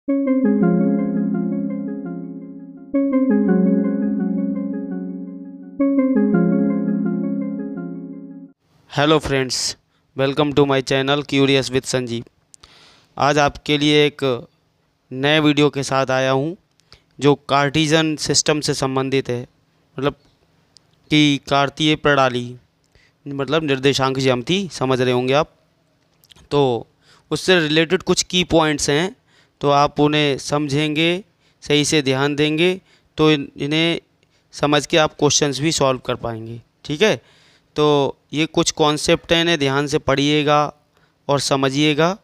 Hello friends, welcome to my channel curious with Sanjeev. आज आपके लिए एक नए वीडियो के साथ आया हूँ जो कार्टीजन सिस्टम से संबंधित है। मतलब कि कार्तीय प्रणाली, मतलब निर्देशांक ज्यामिति समझ रहे होंगे आप। तो उससे रिलेटेड कुछ की पॉइंट्स हैं, तो आप उन्हें समझेंगे, सही से ध्यान देंगे तो इन्हें समझ के आप क्वेश्चंस भी सॉल्व कर पाएंगे। ठीक है, तो ये कुछ कॉन्सेप्ट हैं, इन्हें ध्यान से पढ़िएगा और समझिएगा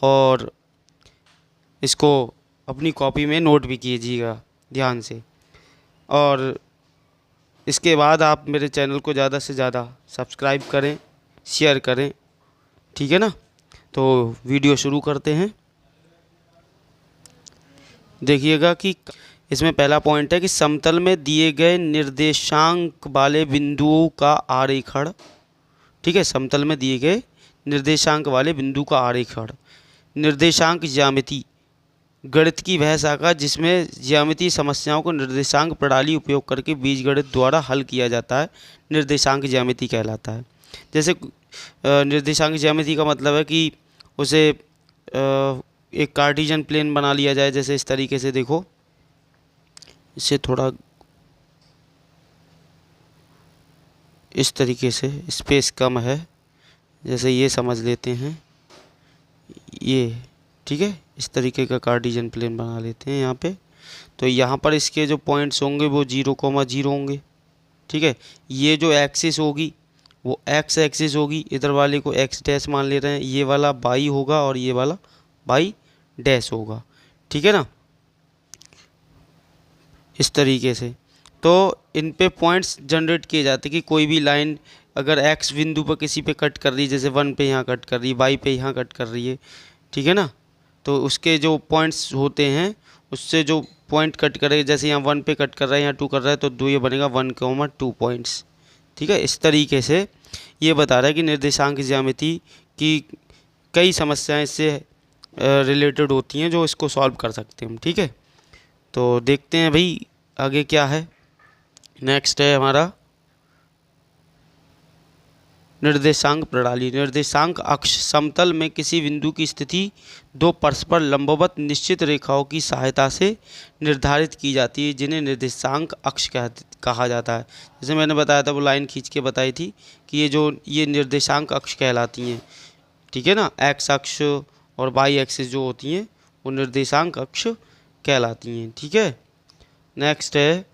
और इसको अपनी कॉपी में नोट भी कीजिएगा ध्यान से। और इसके बाद आप मेरे चैनल को ज़्यादा से ज़्यादा सब्सक्राइब करें, शेयर करें। ठीक है ना, तो वीडियो शुरू करते हैं। देखिएगा कि इसमें पहला पॉइंट है कि समतल में दिए गए निर्देशांक वाले बिंदुओं का आरेखण। ठीक है, समतल में दिए गए निर्देशांक वाले बिंदु का आरेखण। निर्देशांक ज्यामिति गणित की वह शाखा जिसमें ज्यामितीय समस्याओं को निर्देशांक प्रणाली उपयोग करके बीजगणित द्वारा हल किया जाता है, निर्देशांक ज्यामिति कहलाता है। जैसे निर्देशांक ज्यामिति का मतलब है कि उसे एक कार्टेशियन प्लेन बना लिया जाए। जैसे इस तरीके से देखो, इसे थोड़ा इस तरीके से, स्पेस कम है, जैसे ये समझ लेते हैं ये। ठीक है, इस तरीके का कार्टेशियन प्लेन बना लेते हैं यहाँ पे। तो यहाँ पर इसके जो पॉइंट्स होंगे वो 0,0 होंगे। ठीक है, ये जो एक्सिस होगी वो एक्स एक्सिस होगी, इधर वाले को एक्स डैश मान ले रहे हैं, ये वाला वाई होगा और ये वाला वाई डैश होगा। ठीक है ना, इस तरीके से। तो इन पे पॉइंट्स जनरेट किए जाते हैं कि कोई भी लाइन अगर एक्स बिंदु पर किसी पे कट कर रही है, जैसे 1 पे यहाँ कट कर रही है, वाई पे यहाँ कट कर रही है। ठीक है ना, तो उसके जो पॉइंट्स होते हैं उससे जो पॉइंट कट करेगा, जैसे यहाँ 1 पे कट कर रहा है, यहाँ 2 कर रहा है, तो दो ये बनेगा 1,2 पॉइंट्स। ठीक है, इस तरीके से ये बता रहा है कि निर्देशांक ज्यामिति की कई समस्याएं इससे रिलेटेड होती हैं जो इसको सॉल्व कर सकते हैं हम। ठीक है, तो देखते हैं भाई आगे क्या है। नेक्स्ट है हमारा निर्देशांक प्रणाली। निर्देशांक अक्ष समतल में किसी बिंदु की स्थिति दो परस्पर लंबवत निश्चित रेखाओं की सहायता से निर्धारित की जाती है, जिन्हें निर्देशांक अक्ष कहा जाता है। जैसे मैंने बताया था, वो लाइन खींच के बताई थी कि ये निर्देशांक अक्ष कहलाती हैं। ठीक है ना, एक्स अक्ष और वाई एक्सिस जो होती हैं वो निर्देशांक अक्ष कहलाती हैं। ठीक है, नेक्स्ट है,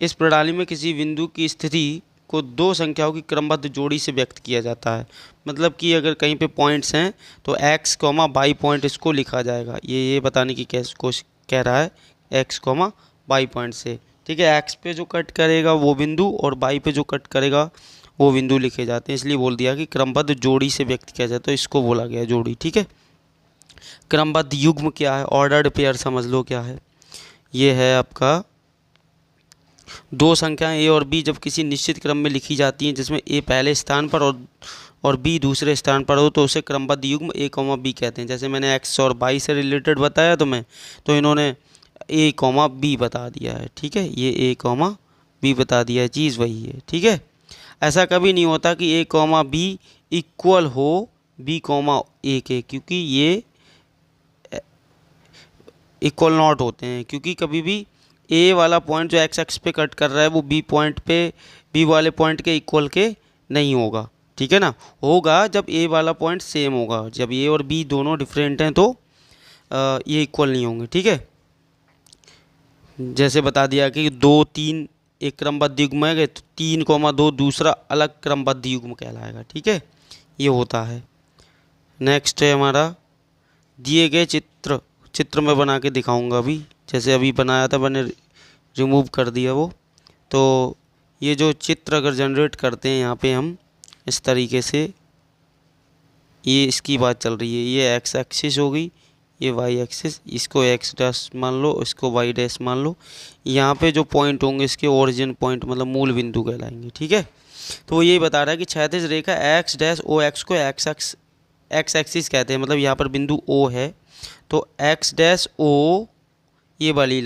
इस प्रणाली में किसी बिंदु की स्थिति को दो संख्याओं की क्रमबद्ध जोड़ी से व्यक्त किया जाता है। मतलब कि अगर कहीं पे पॉइंट्स हैं तो एक्स कॉमा वाई पॉइंट इसको लिखा जाएगा। ये बताने की कोशिश कह रहा है, एक्स कॉमा वाई पॉइंट से। ठीक है, एक्स पे जो कट करेगा वो बिंदु और वाई पे जो कट करेगा वो बिंदु लिखे जाते हैं, इसलिए बोल दिया कि क्रमबद्ध जोड़ी से व्यक्त किया जाता है, इसको बोला गया जोड़ी। ठीक है, क्रमबद्ध युग्म क्या है, ऑर्डर्ड पेयर समझ लो क्या है। ये है आपका दो संख्याएं ए और बी जब किसी निश्चित क्रम में लिखी जाती हैं, जिसमें ए पहले स्थान पर और बी दूसरे स्थान पर हो, तो उसे क्रमबद्ध युग्म ए कॉमा बी कहते हैं। जैसे मैंने एक्स और वाई से रिलेटेड बताया तो इन्होंने ए कॉमा बी बता दिया है। ठीक है, ये ए कॉमा बी बता दिया है, चीज़ वही है। ठीक है, ऐसा कभी नहीं होता कि ए कॉमा बी इक्वल हो बी कॉमा ए के, क्योंकि ये इक्वल नॉट होते हैं। क्योंकि कभी भी ए वाला पॉइंट जो एक्स एक्स पे कट कर रहा है वो बी पॉइंट पे, बी वाले पॉइंट के इक्वल के नहीं होगा। ठीक है ना, होगा जब ए वाला पॉइंट सेम होगा। जब ए और बी दोनों डिफरेंट हैं तो ये इक्वल नहीं होंगे। ठीक है, जैसे बता दिया कि 2, 3 एक क्रमबद्ध युग्म है, तो 3,2 दूसरा अलग क्रमबद्ध युग्म कहलाएगा। ठीक है, ये होता है। नेक्स्ट है हमारा दिए गए चित्र में बना के दिखाऊंगा अभी। जैसे अभी बनाया था, मैंने रिमूव कर दिया वो। तो ये जो चित्र अगर जनरेट करते हैं यहाँ पे हम इस तरीके से, ये इसकी बात चल रही है, ये एक्स एक्सिस हो गई, ये वाई एक्सिस, इसको एक्स डैश मान लो, इसको वाई डैश मान लो। यहाँ पे जो पॉइंट होंगे इसके ओरिजिन पॉइंट मतलब मूल बिंदु कहलाएंगे। ठीक है, तो वो यही बता रहा है कि क्षैतिज रेखा एक्स डैश ओ एक्स को एक्स एक्सिस कहते हैं। मतलब यहाँ पर बिंदु ओ है, तो एक्स डैश ओ ये वाली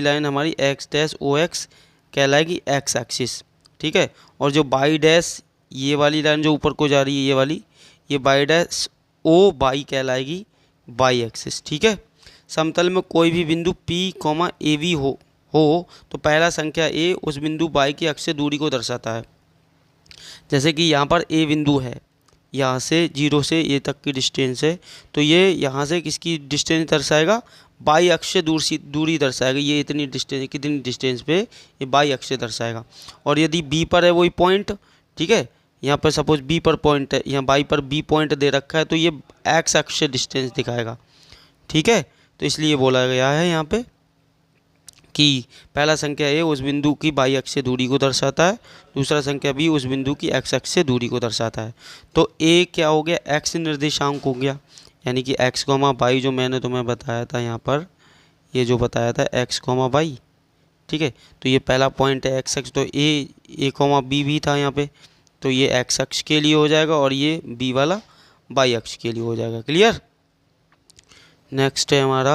लाइन हमारी एक्स डैश ओ एक्स कहलाएगी एक्स एक्सिस, ठीक है। और जो बाई डैश ये वाली लाइन जो ऊपर को जा रही है ये वाली, ये बाई डैश ओ बाई कहलाएगी बाई एक्सिस, ठीक है। समतल में कोई भी बिंदु P, AB हो तो पहला संख्या A उस बिंदु बाई की अक्ष से दूरी को दर्शाता है। जैसे कि यहाँ पर A बिंदु है, यहाँ से 0 से ये तक की डिस्टेंस है, तो ये यहाँ से किसकी डिस्टेंस दर्शाएगा, बाई अक्ष से दूरी दर्शाएगा। ये इतनी डिस्टेंस, कितनी डिस्टेंस पे, ये बाई अक्ष से दर्शाएगा। और यदि B पर है वही पॉइंट, ठीक है, यहाँ पर सपोज B पर पॉइंट है, यहाँ बाई पर B पॉइंट दे रखा है, तो ये एक्स अक्ष से डिस्टेंस दिखाएगा, ठीक है। तो इसलिए बोला गया है यहाँ पे कि पहला संख्या A उस बिंदु की बाई अक्ष से दूरी को दर्शाता है, दूसरा संख्या B उस बिंदु की एक्स अक्ष से दूरी को दर्शाता है। तो A क्या हो गया, एक्स निर्देशांक हो गया, यानी कि x, बाई जो मैंने तुम्हें बताया था यहाँ पर, ये जो बताया था x, बाई, ठीक है। तो ये पहला पॉइंट है एक्स अक्ष, तो A, B भी था यहाँ पे, तो ये एक्स अक्ष के लिए हो जाएगा और ये B वाला बाई अक्ष के लिए हो जाएगा। क्लियर। नेक्स्ट है हमारा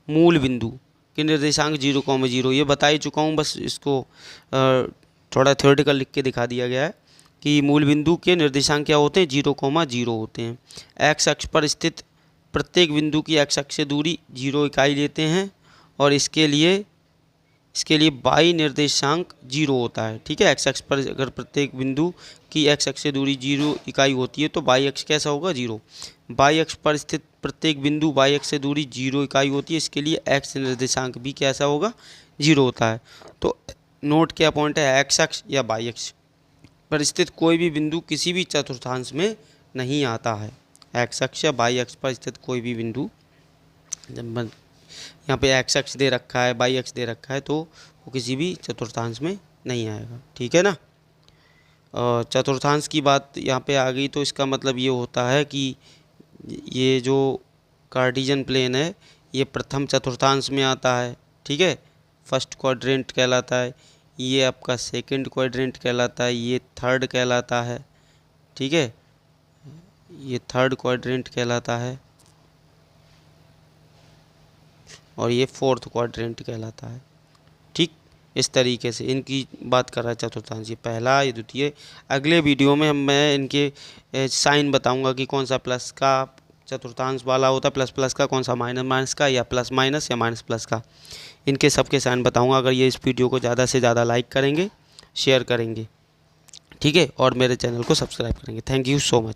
मूल बिंदु के निर्देशांक 0,0। ये बता ही चुका हूँ, बस इसको थोड़ा थ्योरेटिकल लिख के दिखा दिया गया है कि मूल बिंदु के निर्देशांक क्या होते हैं, 0,0 होते हैं। एक्स अक्ष पर स्थित प्रत्येक बिंदु की एक्स अक्ष से दूरी 0 इकाई लेते हैं और इसके लिए बाई निर्देशांक 0 होता है, ठीक है। एक्स अक्ष पर अगर प्रत्येक बिंदु की एक्स अक्ष से दूरी 0 इकाई होती है तो बाई अक्ष कैसा होगा, 0। बाई अक्ष पर स्थित प्रत्येक बिंदु बाई अक्ष से दूरी 0 इकाई होती है, इसके लिए एक्स निर्देशांक भी कैसा होगा, 0 होता है। तो नोट क्या पॉइंट है, एक्स अक्ष या बाई अक्ष पर स्थित कोई भी बिंदु किसी भी चतुर्थांश में नहीं आता है। एक्स अक्ष या बाई अक्ष पर स्थित कोई भी बिंदु, जब यहाँ पे एक्स अक्ष दे रखा है, बाई अक्ष दे रखा है, तो वो किसी भी चतुर्थांश में नहीं आएगा, ठीक है ना। चतुर्थांश की बात यहाँ पे आ गई, तो इसका मतलब ये होता है कि ये जो कार्टेशियन प्लेन है ये प्रथम चतुर्थांश में आता है, ठीक है, फर्स्ट क्वाड्रेंट कहलाता है। ये आपका सेकंड क्वाड्रेंट कहलाता है, ये थर्ड कहलाता है, ठीक है, ये थर्ड क्वाड्रेंट कहलाता है और ये फोर्थ क्वाड्रेंट कहलाता है, ठीक। इस तरीके से इनकी बात कर रहा है चतुर्थांश, ये पहला, ये द्वितीय। अगले वीडियो में मैं इनके साइन बताऊंगा कि कौन सा प्लस का चतुर्थांश वाला होता है, प्लस प्लस का, कौन सा माइनस माइनस का, या प्लस माइनस या माइनस प्लस का, इनके सबके साइन बताऊंगा। अगर ये इस वीडियो को ज़्यादा से ज़्यादा लाइक करेंगे, शेयर करेंगे, ठीक है, और मेरे चैनल को सब्सक्राइब करेंगे। Thank you so much.